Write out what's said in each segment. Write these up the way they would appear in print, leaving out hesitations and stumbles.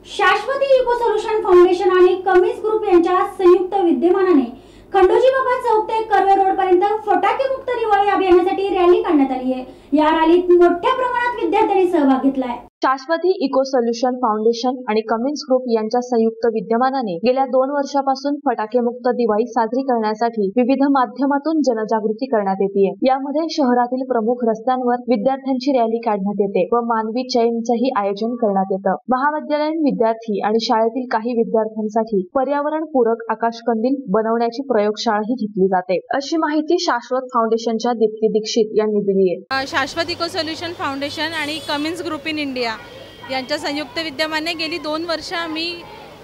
शाश्वती eco solution foundation आणि Cummins group यांच्या संयुक्त विद्यमानाने खंडोजी बाबा चौक ते कर्वे रोड पर्यंत फटाके मुक्त दिवाळी अभियानासाठी रॅली काढण्यात आली आहे। या रॅलीत मोठ्या प्रमाणात विद्यार्थ्यांनी सहभाग घेतलाय। शाश्वती इको सोल्यूशन फाउंडेशन आणि कमिन्स ग्रुप यांच्या संयुक्त विद्यमानाने गेल्या 2 वर्षापासून फटाके मुक्त दिवाळी साजरी करण्यासाठी विविध माध्यमातून जनजागृती करण्यात येते। यामध्ये शहरातील प्रमुख रस्त्यांवर विद्यार्थ्यांची रॅली काढण्यात येते व मानवी चैनचंही आयोजन करण्यात येतं। महाविद्यालयीन विद्यार्थी आणि शाळेतील काही विद्यार्थ्यांसाठी पर्यावरणपूरक आकाशकंदील बनवण्याची प्रयोगशाळाही घेतली जाते, अशी माहिती शाश्वत फाउंडेशनच्या दीप्ती दीक्षित यांनी दिली आहे। शाश्वत इको सोल्यूशन फाउंडेशन आणि कमिन्स ग्रुप इन इंडिया यांच्या संयुक्त विद्यमाने गेली 2 वर्ष आम्ही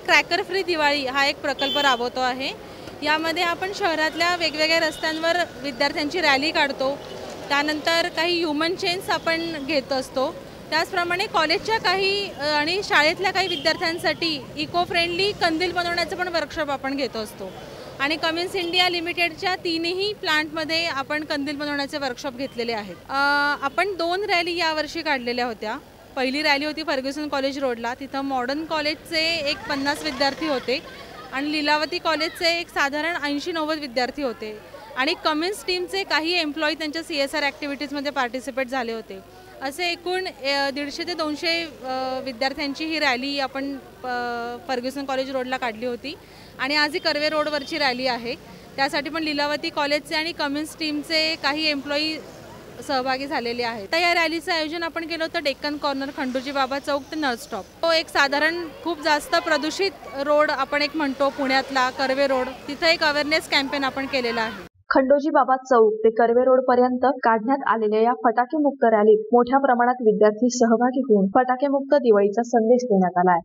क्रॅकर फ्री दिवाळी हा एक प्रकल्प राबवतो आहे। यामध्ये आपण शहरातल्या वेगवेगळ्या रस्त्यांवर विद्यार्थ्यांची रॅली काढतो, त्यानंतर काही ह्युमन चेन्स आपण घेत असतो। त्याचप्रमाणे कॉलेजच्या काही आणि शाळेतल्या काही विद्यार्थ्यांसाठी इको फ्रेंडली कंदील बनवण्याचं पण वर्कशॉप आपण घेत असतो आणि कमिन्स इंडिया लिमिटेडच्या 3ही प्लांटमध्ये आपण कंदील बनवण्याचे वर्कशॉप घेतलेले आहेत। आपण 2 रॅली यावर्षी काढलेल्या होत्या। पहिली रॅली होती फर्ग्युसन कॉलेज रोडला, तिथं मॉडर्न कॉलेजचे एक 50 विद्यार्थी होते आणि लीलावती कॉलेजचे एक साधारण 80-90 विद्यार्थी होते आणि कमिन्स टीमचे काही एम्प्लॉई त्यांच्या CSR ॲक्टिव्हिटीजमध्ये पार्टिसिपेट झाले होते। असे एकूण 150 ते 200 विद्यार्थ्यांची ही रॅली आपण फर्ग्युसन कॉलेज रोडला काढली होती आणि आज ही कर्वे रोडवरची रॅली आहे। त्यासाठी पण लीलावती कॉलेजचे आणि कमिन्स टीमचे काही एम्प्लॉई सहभागी झालेले आहेत। तर या रॅलीचं आयोजन आपण केलं होतं डेक्कन कॉर्नर, खंडोजी बाबा चौक ते नर्स स्टॉप। तो एक साधारण खूप जास्त प्रदूषित रोड आपण एक म्हणतो पुण्यातला कर्वे रोड, तिथे एक अवेअरनेस कॅम्पेन आपण केलेला आहे। खंडोजी बाबा चौक ते कर्वे रोड पर्यंत काढण्यात आलेल्या या फटाके मुक्त रॅलीत मोठ्या प्रमाणात विद्यार्थी सहभागी होऊन फटाके मुक्त दिवाळीचा संदेश देण्यात आला आहे।